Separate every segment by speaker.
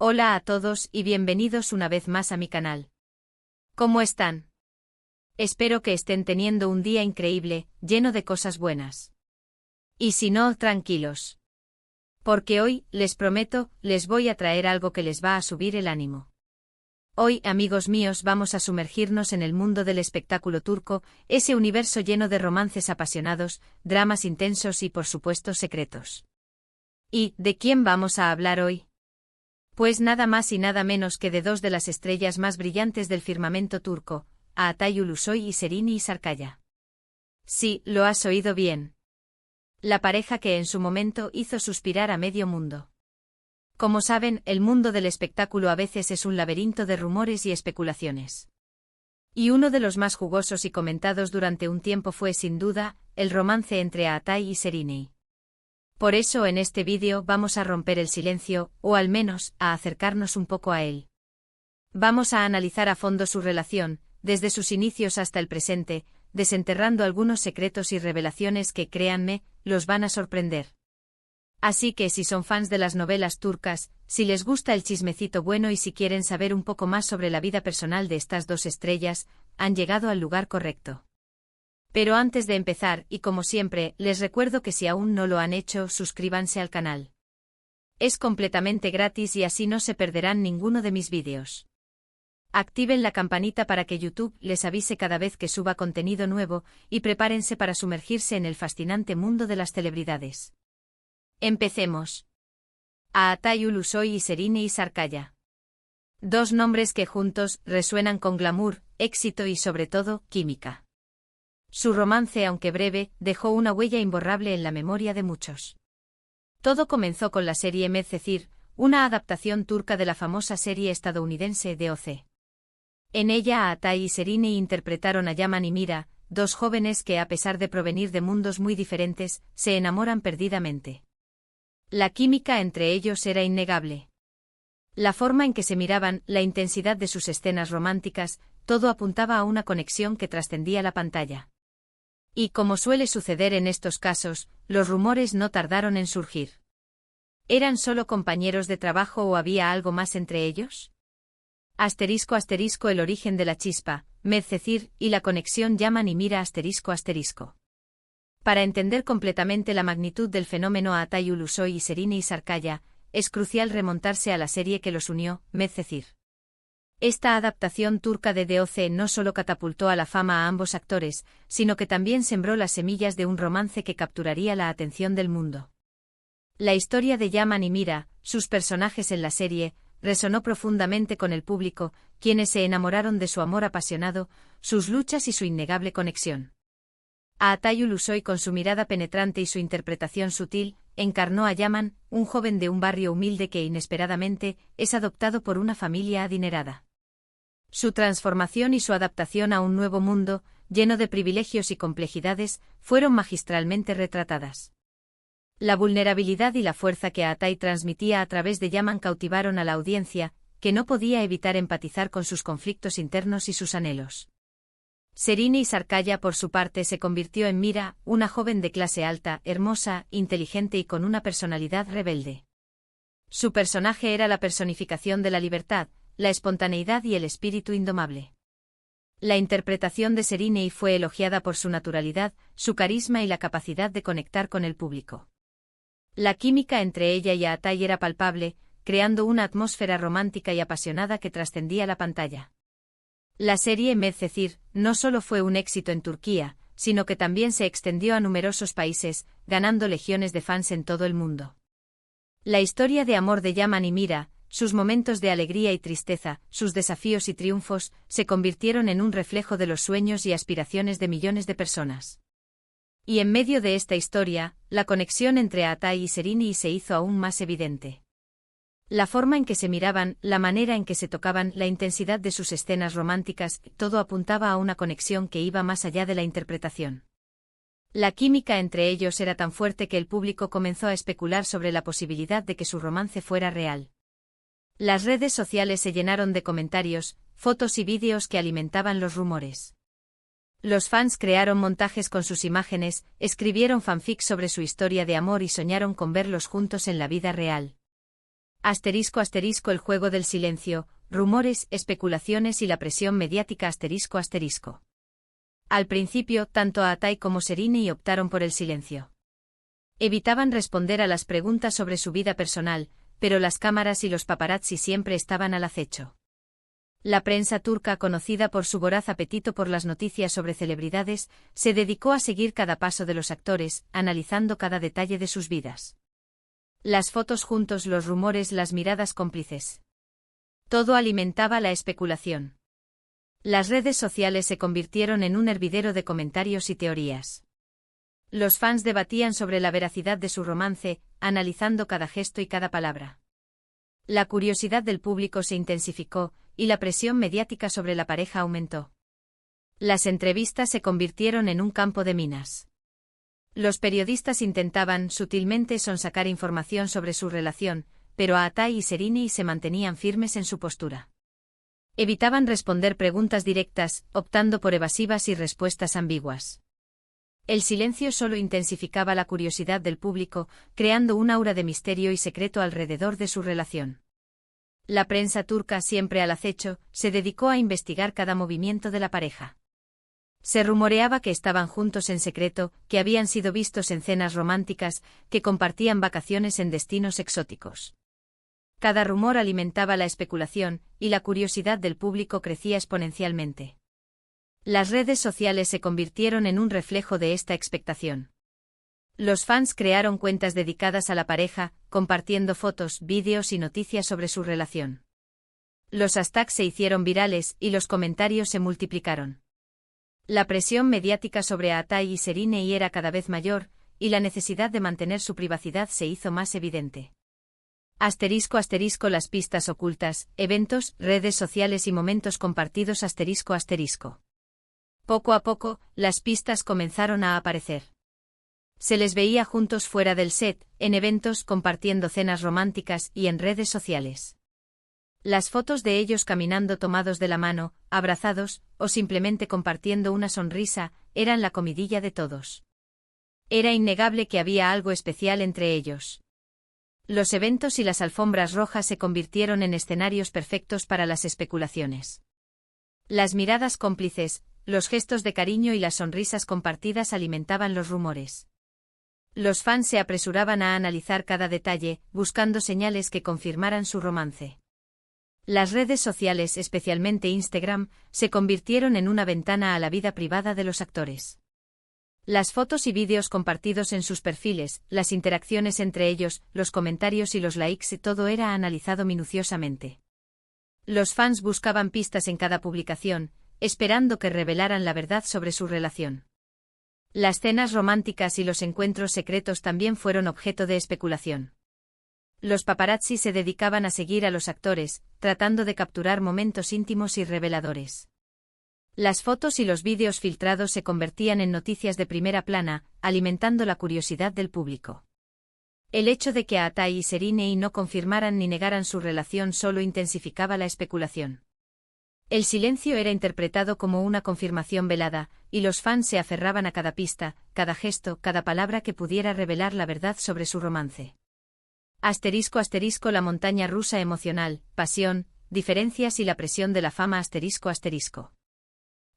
Speaker 1: Hola a todos y bienvenidos una vez más a mi canal. ¿Cómo están? Espero que estén teniendo un día increíble, lleno de cosas buenas. Y si no, tranquilos. Porque hoy, les prometo, les voy a traer algo que les va a subir el ánimo. Hoy, amigos míos, vamos a sumergirnos en el mundo del espectáculo turco, ese universo lleno de romances apasionados, dramas intensos y por supuesto secretos. ¿Y de quién vamos a hablar hoy? Pues nada más y nada menos que de dos de las estrellas más brillantes del firmamento turco, Atay Ulusoy y Serini Sarkaya. Sí, lo has oído bien. La pareja que en su momento hizo suspirar a medio mundo. Como saben, el mundo del espectáculo a veces es un laberinto de rumores y especulaciones. Y uno de los más jugosos y comentados durante un tiempo fue sin duda, el romance entre Atay y Serini. Por eso en este vídeo vamos a romper el silencio, o al menos, a acercarnos un poco a él. Vamos a analizar a fondo su relación, desde sus inicios hasta el presente, desenterrando algunos secretos y revelaciones que, créanme, los van a sorprender. Así que si son fans de las novelas turcas, si les gusta el chismecito bueno y si quieren saber un poco más sobre la vida personal de estas dos estrellas, han llegado al lugar correcto. Pero antes de empezar, y como siempre, les recuerdo que si aún no lo han hecho, suscríbanse al canal. Es completamente gratis y así no se perderán ninguno de mis vídeos. Activen la campanita para que YouTube les avise cada vez que suba contenido nuevo, y prepárense para sumergirse en el fascinante mundo de las celebridades. Empecemos. Atay Ulusoy y Serini Sarkaya. Dos nombres que juntos resuenan con glamour, éxito y sobre todo, química. Su romance, aunque breve, dejó una huella imborrable en la memoria de muchos. Todo comenzó con la serie Medcezir, una adaptación turca de la famosa serie estadounidense DOC. En ella Atay y Serini interpretaron a Yaman y Mira, dos jóvenes que a pesar de provenir de mundos muy diferentes, se enamoran perdidamente. La química entre ellos era innegable. La forma en que se miraban, la intensidad de sus escenas románticas, todo apuntaba a una conexión que trascendía la pantalla. Y como suele suceder en estos casos, los rumores no tardaron en surgir. ¿Eran solo compañeros de trabajo o había algo más entre ellos? *** El origen de la chispa, Medcezir, y la conexión Yaman y Mira ***. Para entender completamente la magnitud del fenómeno Atay Ulusoy y Serini Sarkaya, es crucial remontarse a la serie que los unió, Medcezir. Esta adaptación turca de DOC no solo catapultó a la fama a ambos actores, sino que también sembró las semillas de un romance que capturaría la atención del mundo. La historia de Yaman y Mira, sus personajes en la serie, resonó profundamente con el público, quienes se enamoraron de su amor apasionado, sus luchas y su innegable conexión. Atay Ulusoy, con su mirada penetrante y su interpretación sutil, encarnó a Yaman, un joven de un barrio humilde que inesperadamente es adoptado por una familia adinerada. Su transformación y su adaptación a un nuevo mundo, lleno de privilegios y complejidades, fueron magistralmente retratadas. La vulnerabilidad y la fuerza que Atay transmitía a través de Yaman cautivaron a la audiencia, que no podía evitar empatizar con sus conflictos internos y sus anhelos. Serini Sarkaya, por su parte, se convirtió en Mira, una joven de clase alta, hermosa, inteligente y con una personalidad rebelde. Su personaje era la personificación de la libertad, la espontaneidad y el espíritu indomable. La interpretación de Serini fue elogiada por su naturalidad, su carisma y la capacidad de conectar con el público. La química entre ella y Atay era palpable, creando una atmósfera romántica y apasionada que trascendía la pantalla. La serie Medcezir no solo fue un éxito en Turquía, sino que también se extendió a numerosos países, ganando legiones de fans en todo el mundo. La historia de amor de Yaman y Mira, sus momentos de alegría y tristeza, sus desafíos y triunfos, se convirtieron en un reflejo de los sueños y aspiraciones de millones de personas. Y en medio de esta historia, la conexión entre Atay y Serini se hizo aún más evidente. La forma en que se miraban, la manera en que se tocaban, la intensidad de sus escenas románticas, todo apuntaba a una conexión que iba más allá de la interpretación. La química entre ellos era tan fuerte que el público comenzó a especular sobre la posibilidad de que su romance fuera real. Las redes sociales se llenaron de comentarios, fotos y vídeos que alimentaban los rumores. Los fans crearon montajes con sus imágenes, escribieron fanfics sobre su historia de amor y soñaron con verlos juntos en la vida real. Asterisco asterisco el juego del silencio, rumores, especulaciones y la presión mediática asterisco asterisco. Al principio, tanto Atai como Sereni optaron por el silencio. Evitaban responder a las preguntas sobre su vida personal, pero las cámaras y los paparazzi siempre estaban al acecho. La prensa turca, conocida por su voraz apetito por las noticias sobre celebridades, se dedicó a seguir cada paso de los actores, analizando cada detalle de sus vidas. Las fotos juntos, los rumores, las miradas cómplices. Todo alimentaba la especulación. Las redes sociales se convirtieron en un hervidero de comentarios y teorías. Los fans debatían sobre la veracidad de su romance, analizando cada gesto y cada palabra. La curiosidad del público se intensificó, y la presión mediática sobre la pareja aumentó. Las entrevistas se convirtieron en un campo de minas. Los periodistas intentaban, sutilmente, sonsacar información sobre su relación, pero Atai y Sereni se mantenían firmes en su postura. Evitaban responder preguntas directas, optando por evasivas y respuestas ambiguas. El silencio solo intensificaba la curiosidad del público, creando un aura de misterio y secreto alrededor de su relación. La prensa turca, siempre al acecho, se dedicó a investigar cada movimiento de la pareja. Se rumoreaba que estaban juntos en secreto, que habían sido vistos en cenas románticas, que compartían vacaciones en destinos exóticos. Cada rumor alimentaba la especulación, y la curiosidad del público crecía exponencialmente. Las redes sociales se convirtieron en un reflejo de esta expectación. Los fans crearon cuentas dedicadas a la pareja, compartiendo fotos, vídeos y noticias sobre su relación. Los hashtags se hicieron virales y los comentarios se multiplicaron. La presión mediática sobre Atai y Sereni era cada vez mayor, y la necesidad de mantener su privacidad se hizo más evidente. Asterisco asterisco las pistas ocultas, eventos, redes sociales y momentos compartidos asterisco asterisco. Poco a poco, las pistas comenzaron a aparecer. Se les veía juntos fuera del set, en eventos, compartiendo cenas románticas y en redes sociales. Las fotos de ellos caminando tomados de la mano, abrazados, o simplemente compartiendo una sonrisa, eran la comidilla de todos. Era innegable que había algo especial entre ellos. Los eventos y las alfombras rojas se convirtieron en escenarios perfectos para las especulaciones. Las miradas cómplices, los gestos de cariño y las sonrisas compartidas alimentaban los rumores. Los fans se apresuraban a analizar cada detalle, buscando señales que confirmaran su romance. Las redes sociales, especialmente Instagram, se convirtieron en una ventana a la vida privada de los actores. Las fotos y vídeos compartidos en sus perfiles, las interacciones entre ellos, los comentarios y los likes, todo era analizado minuciosamente. Los fans buscaban pistas en cada publicación, esperando que revelaran la verdad sobre su relación. Las cenas románticas y los encuentros secretos también fueron objeto de especulación. Los paparazzi se dedicaban a seguir a los actores, tratando de capturar momentos íntimos y reveladores. Las fotos y los vídeos filtrados se convertían en noticias de primera plana, alimentando la curiosidad del público. El hecho de que Atai y Sereni no confirmaran ni negaran su relación solo intensificaba la especulación. El silencio era interpretado como una confirmación velada, y los fans se aferraban a cada pista, cada gesto, cada palabra que pudiera revelar la verdad sobre su romance. Asterisco asterisco la montaña rusa emocional, pasión, diferencias y la presión de la fama asterisco asterisco.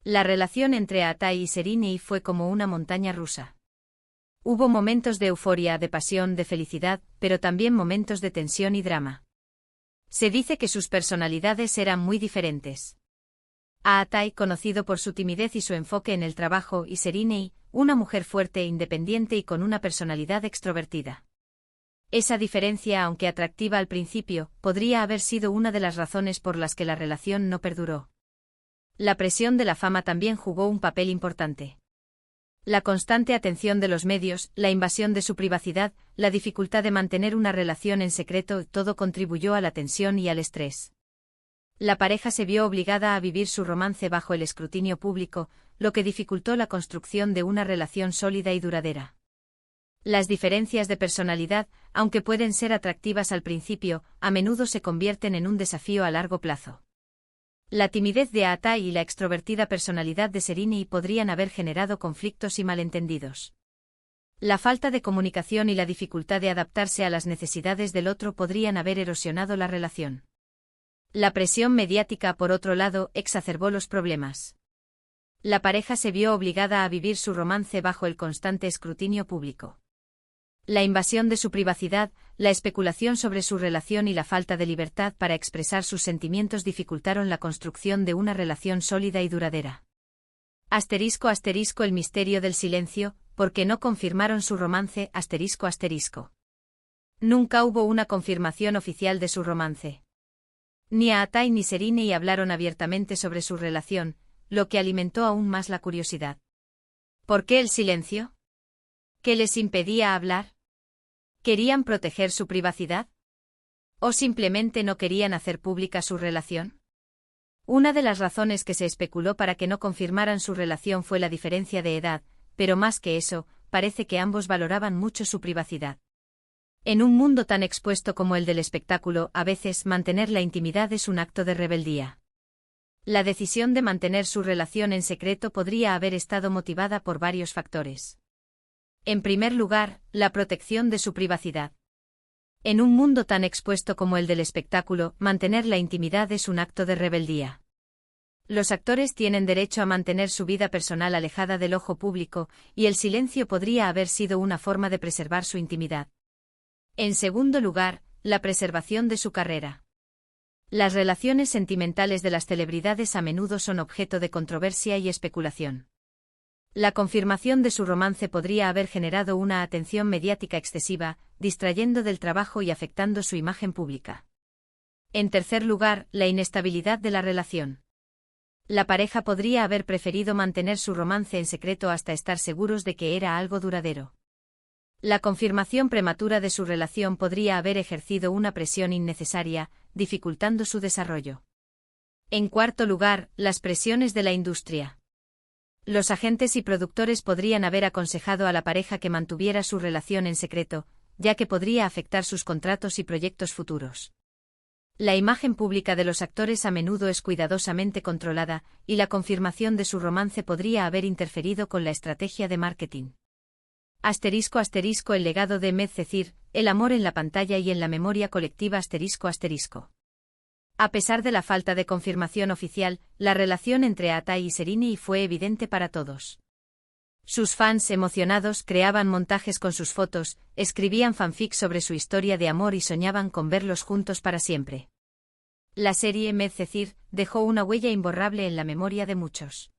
Speaker 1: La relación entre Atai y Sereni fue como una montaña rusa. Hubo momentos de euforia, de pasión, de felicidad, pero también momentos de tensión y drama. Se dice que sus personalidades eran muy diferentes. Atai, conocido por su timidez y su enfoque en el trabajo, y Sereni, una mujer fuerte e independiente y con una personalidad extrovertida. Esa diferencia, aunque atractiva al principio, podría haber sido una de las razones por las que la relación no perduró. La presión de la fama también jugó un papel importante. La constante atención de los medios, la invasión de su privacidad, la dificultad de mantener una relación en secreto, todo contribuyó a la tensión y al estrés. La pareja se vio obligada a vivir su romance bajo el escrutinio público, lo que dificultó la construcción de una relación sólida y duradera. Las diferencias de personalidad, aunque pueden ser atractivas al principio, a menudo se convierten en un desafío a largo plazo. La timidez de Atai y la extrovertida personalidad de Sereni podrían haber generado conflictos y malentendidos. La falta de comunicación y la dificultad de adaptarse a las necesidades del otro podrían haber erosionado la relación. La presión mediática, por otro lado, exacerbó los problemas. La pareja se vio obligada a vivir su romance bajo el constante escrutinio público. La invasión de su privacidad, la especulación sobre su relación y la falta de libertad para expresar sus sentimientos dificultaron la construcción de una relación sólida y duradera. *** El misterio del silencio, porque no confirmaron su romance. *** Nunca hubo una confirmación oficial de su romance. Ni Aatai ni Serinei hablaron abiertamente sobre su relación, lo que alimentó aún más la curiosidad. ¿Por qué el silencio? ¿Qué les impedía hablar? ¿Querían proteger su privacidad? ¿O simplemente no querían hacer pública su relación? Una de las razones que se especuló para que no confirmaran su relación fue la diferencia de edad, pero más que eso, parece que ambos valoraban mucho su privacidad. En un mundo tan expuesto como el del espectáculo, a veces mantener la intimidad es un acto de rebeldía. La decisión de mantener su relación en secreto podría haber estado motivada por varios factores. En primer lugar, la protección de su privacidad. En un mundo tan expuesto como el del espectáculo, mantener la intimidad es un acto de rebeldía. Los actores tienen derecho a mantener su vida personal alejada del ojo público, y el silencio podría haber sido una forma de preservar su intimidad. En segundo lugar, la preservación de su carrera. Las relaciones sentimentales de las celebridades a menudo son objeto de controversia y especulación. La confirmación de su romance podría haber generado una atención mediática excesiva, distrayendo del trabajo y afectando su imagen pública. En tercer lugar, la inestabilidad de la relación. La pareja podría haber preferido mantener su romance en secreto hasta estar seguros de que era algo duradero. La confirmación prematura de su relación podría haber ejercido una presión innecesaria, dificultando su desarrollo. En cuarto lugar, las presiones de la industria. Los agentes y productores podrían haber aconsejado a la pareja que mantuviera su relación en secreto, ya que podría afectar sus contratos y proyectos futuros. La imagen pública de los actores a menudo es cuidadosamente controlada, y la confirmación de su romance podría haber interferido con la estrategia de marketing. *** El legado de Medcezir, el amor en la pantalla y en la memoria colectiva. *** A pesar de la falta de confirmación oficial, la relación entre Aatai y Serinei fue evidente para todos. Sus fans emocionados creaban montajes con sus fotos, escribían fanfics sobre su historia de amor y soñaban con verlos juntos para siempre. La serie Medcezir dejó una huella imborrable en la memoria de muchos.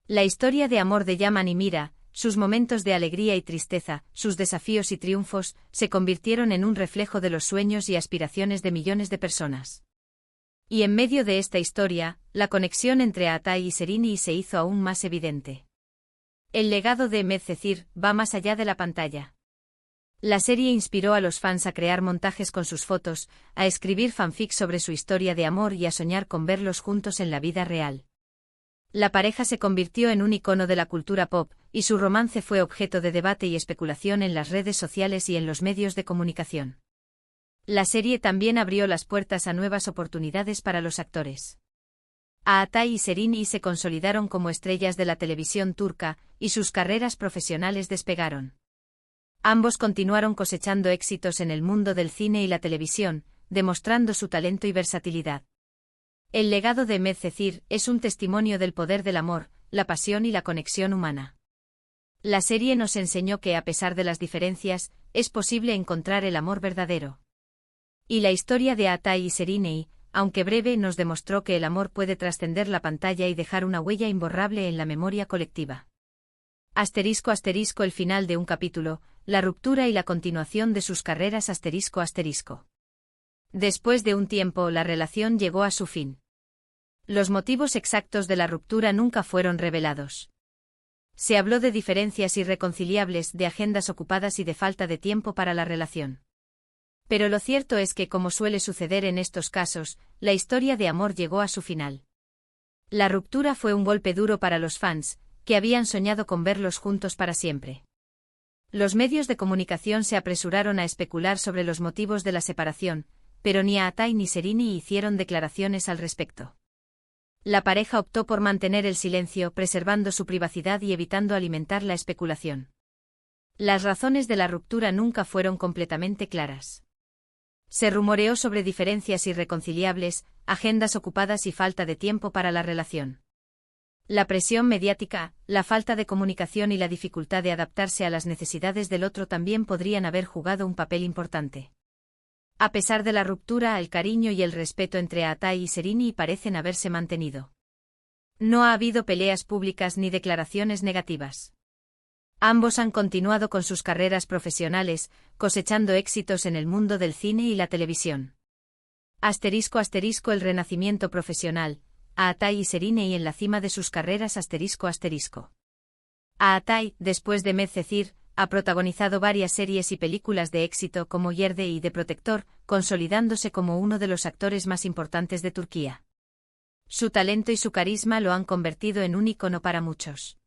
Speaker 1: La historia de amor de Yaman y Mira, sus momentos de alegría y tristeza, sus desafíos y triunfos, se convirtieron en un reflejo de los sueños y aspiraciones de millones de personas. Y en medio de esta historia, la conexión entre Aatai y Serinei se hizo aún más evidente. El legado de Medcezir va más allá de la pantalla. La serie inspiró a los fans a crear montajes con sus fotos, a escribir fanfics sobre su historia de amor y a soñar con verlos juntos en la vida real. La pareja se convirtió en un icono de la cultura pop, y su romance fue objeto de debate y especulación en las redes sociales y en los medios de comunicación. La serie también abrió las puertas a nuevas oportunidades para los actores. Aatai y Serinei se consolidaron como estrellas de la televisión turca, y sus carreras profesionales despegaron. Ambos continuaron cosechando éxitos en el mundo del cine y la televisión, demostrando su talento y versatilidad. El legado de Medcezir es un testimonio del poder del amor, la pasión y la conexión humana. La serie nos enseñó que a pesar de las diferencias, es posible encontrar el amor verdadero. Y la historia de Aatai y Serinei, aunque breve, nos demostró que el amor puede trascender la pantalla y dejar una huella imborrable en la memoria colectiva. *** El final de un capítulo, la ruptura y la continuación de sus carreras. *** Después de un tiempo, la relación llegó a su fin. Los motivos exactos de la ruptura nunca fueron revelados. Se habló de diferencias irreconciliables, de agendas ocupadas y de falta de tiempo para la relación. Pero lo cierto es que, como suele suceder en estos casos, la historia de amor llegó a su final. La ruptura fue un golpe duro para los fans, que habían soñado con verlos juntos para siempre. Los medios de comunicación se apresuraron a especular sobre los motivos de la separación, pero ni Aatai ni Serinei hicieron declaraciones al respecto. La pareja optó por mantener el silencio, preservando su privacidad y evitando alimentar la especulación. Las razones de la ruptura nunca fueron completamente claras. Se rumoreó sobre diferencias irreconciliables, agendas ocupadas y falta de tiempo para la relación. La presión mediática, la falta de comunicación y la dificultad de adaptarse a las necesidades del otro también podrían haber jugado un papel importante. A pesar de la ruptura, el cariño y el respeto entre Aatai y Serrini parecen haberse mantenido. No ha habido peleas públicas ni declaraciones negativas. Ambos han continuado con sus carreras profesionales, cosechando éxitos en el mundo del cine y la televisión. *** El renacimiento profesional, Aatai y Serrini en la cima de sus carreras. Aatai, después de Medcezir, ha protagonizado varias series y películas de éxito como Yerde y The Protector, consolidándose como uno de los actores más importantes de Turquía. Su talento y su carisma lo han convertido en un ícono para muchos.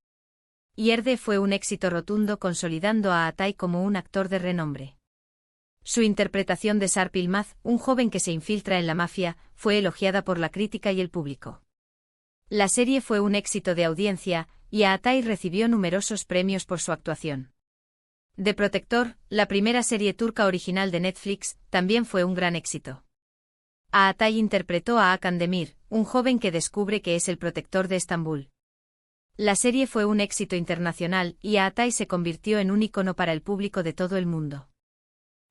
Speaker 1: Yerde fue un éxito rotundo, consolidando a Aatai como un actor de renombre. Su interpretación de Sarp Yılmaz, un joven que se infiltra en la mafia, fue elogiada por la crítica y el público. La serie fue un éxito de audiencia, y Aatai recibió numerosos premios por su actuación. The Protector, la primera serie turca original de Netflix, también fue un gran éxito. Aatai interpretó a Hakan Demir, un joven que descubre que es el protector de Estambul. La serie fue un éxito internacional y Aatai se convirtió en un ícono para el público de todo el mundo.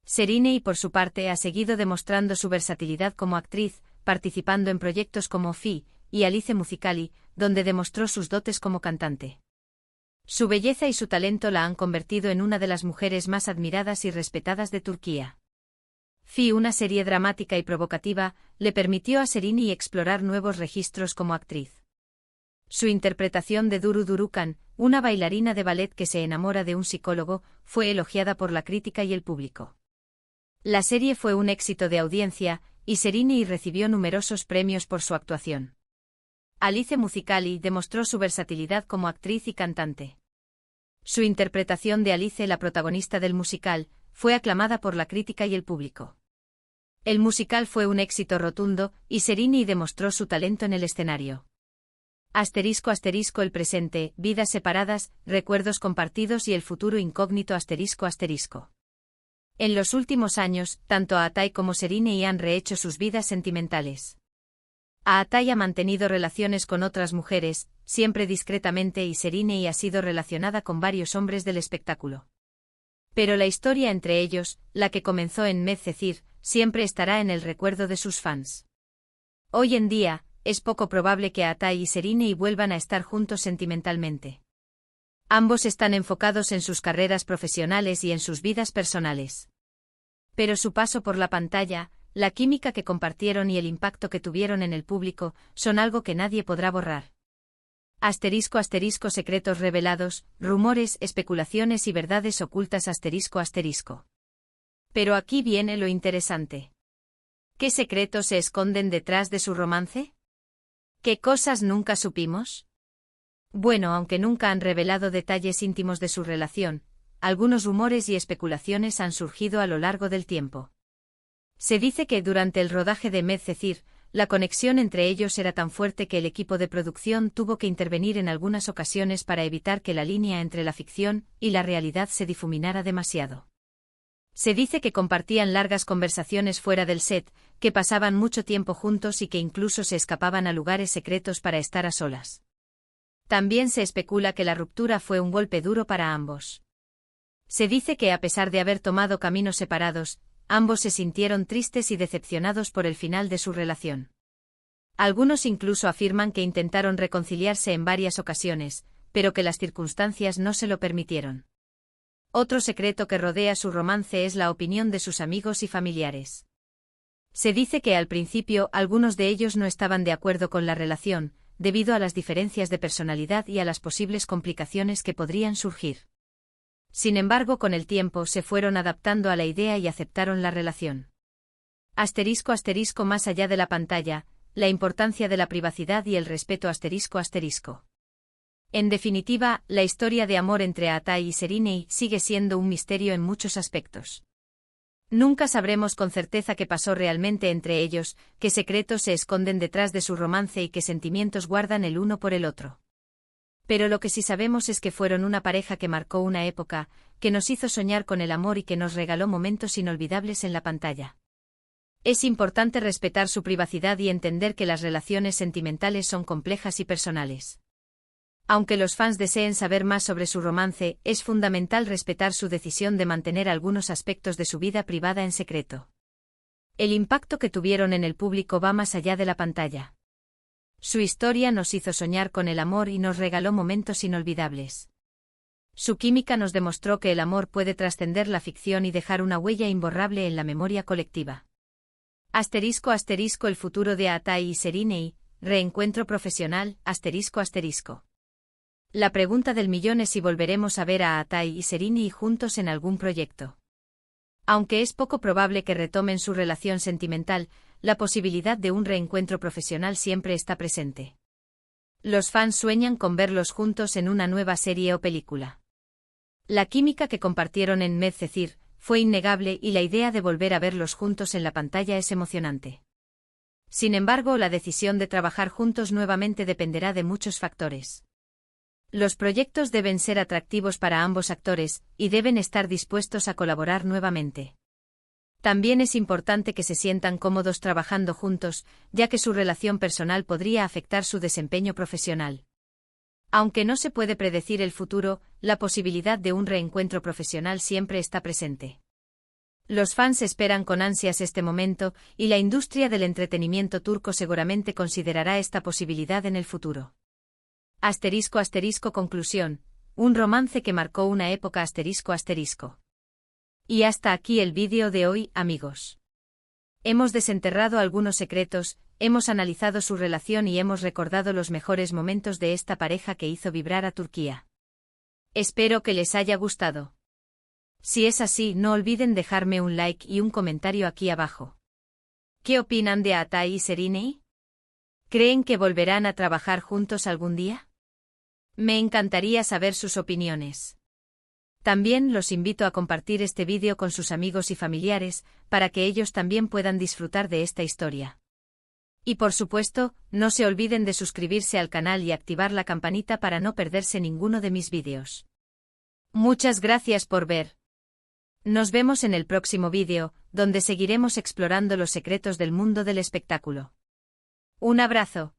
Speaker 1: Serrini, por su parte, ha seguido demostrando su versatilidad como actriz, participando en proyectos como Fi y Alice Musicali, donde demostró sus dotes como cantante. Su belleza y su talento la han convertido en una de las mujeres más admiradas y respetadas de Turquía. Fi, una serie dramática y provocativa, le permitió a Serrini explorar nuevos registros como actriz. Su interpretación de Duru Durukan, una bailarina de ballet que se enamora de un psicólogo, fue elogiada por la crítica y el público. La serie fue un éxito de audiencia, y Serrini recibió numerosos premios por su actuación. Alice Musicali demostró su versatilidad como actriz y cantante. Su interpretación de Alice, la protagonista del musical, fue aclamada por la crítica y el público. El musical fue un éxito rotundo, y Serrini demostró su talento en el escenario. *** El presente, vidas separadas, recuerdos compartidos y el futuro incógnito. **# En los últimos años, tanto Aatai como Serrini han rehecho sus vidas sentimentales. Aatai ha mantenido relaciones con otras mujeres, siempre discretamente, y Serrini ha sido relacionada con varios hombres del espectáculo. Pero la historia entre ellos, la que comenzó en Medcezir, siempre estará en el recuerdo de sus fans. Hoy en día, es poco probable que Aatai y Serrini vuelvan a estar juntos sentimentalmente. Ambos están enfocados en sus carreras profesionales y en sus vidas personales. Pero su paso por la pantalla, la química que compartieron y el impacto que tuvieron en el público, son algo que nadie podrá borrar. **# Secretos revelados, rumores, especulaciones y verdades ocultas. **#. Pero aquí viene lo interesante. ¿Qué secretos se esconden detrás de su romance? ¿Qué cosas nunca supimos? Bueno, aunque nunca han revelado detalles íntimos de su relación, algunos rumores y especulaciones han surgido a lo largo del tiempo. Se dice que durante el rodaje de Medcezir, la conexión entre ellos era tan fuerte que el equipo de producción tuvo que intervenir en algunas ocasiones para evitar que la línea entre la ficción y la realidad se difuminara demasiado. Se dice que compartían largas conversaciones fuera del set, que pasaban mucho tiempo juntos y que incluso se escapaban a lugares secretos para estar a solas. También se especula que la ruptura fue un golpe duro para ambos. Se dice que a pesar de haber tomado caminos separados, ambos se sintieron tristes y decepcionados por el final de su relación. Algunos incluso afirman que intentaron reconciliarse en varias ocasiones, pero que las circunstancias no se lo permitieron. Otro secreto que rodea su romance es la opinión de sus amigos y familiares. Se dice que al principio algunos de ellos no estaban de acuerdo con la relación, debido a las diferencias de personalidad y a las posibles complicaciones que podrían surgir. Sin embargo, con el tiempo se fueron adaptando a la idea y aceptaron la relación. **# Más allá de la pantalla, la importancia de la privacidad y el respeto. **#. En definitiva, la historia de amor entre Aatai y Serrini sigue siendo un misterio en muchos aspectos. Nunca sabremos con certeza qué pasó realmente entre ellos, qué secretos se esconden detrás de su romance y qué sentimientos guardan el uno por el otro. Pero lo que sí sabemos es que fueron una pareja que marcó una época, que nos hizo soñar con el amor y que nos regaló momentos inolvidables en la pantalla. Es importante respetar su privacidad y entender que las relaciones sentimentales son complejas y personales. Aunque los fans deseen saber más sobre su romance, es fundamental respetar su decisión de mantener algunos aspectos de su vida privada en secreto. El impacto que tuvieron en el público va más allá de la pantalla. Su historia nos hizo soñar con el amor y nos regaló momentos inolvidables. Su química nos demostró que el amor puede trascender la ficción y dejar una huella imborrable en la memoria colectiva. *** El futuro de Atai y Serinei, reencuentro profesional, ***. La pregunta del millón es si volveremos a ver a Atai y Serinei juntos en algún proyecto. Aunque es poco probable que retomen su relación sentimental, la posibilidad de un reencuentro profesional siempre está presente. Los fans sueñan con verlos juntos en una nueva serie o película. La química que compartieron en Medcezir fue innegable y la idea de volver a verlos juntos en la pantalla es emocionante. Sin embargo, la decisión de trabajar juntos nuevamente dependerá de muchos factores. Los proyectos deben ser atractivos para ambos actores, y deben estar dispuestos a colaborar nuevamente. También es importante que se sientan cómodos trabajando juntos, ya que su relación personal podría afectar su desempeño profesional. Aunque no se puede predecir el futuro, la posibilidad de un reencuentro profesional siempre está presente. Los fans esperan con ansias este momento, y la industria del entretenimiento turco seguramente considerará esta posibilidad en el futuro. *** Conclusión. Un romance que marcó una época ***. Y hasta aquí el vídeo de hoy, amigos. Hemos desenterrado algunos secretos, hemos analizado su relación y hemos recordado los mejores momentos de esta pareja que hizo vibrar a Turquía. Espero que les haya gustado. Si es así, no olviden dejarme un like y un comentario aquí abajo. ¿Qué opinan de Atai y Serinei? ¿Creen que volverán a trabajar juntos algún día? Me encantaría saber sus opiniones. También los invito a compartir este vídeo con sus amigos y familiares, para que ellos también puedan disfrutar de esta historia. Y por supuesto, no se olviden de suscribirse al canal y activar la campanita para no perderse ninguno de mis vídeos. Muchas gracias por ver. Nos vemos en el próximo vídeo, donde seguiremos explorando los secretos del mundo del espectáculo. Un abrazo.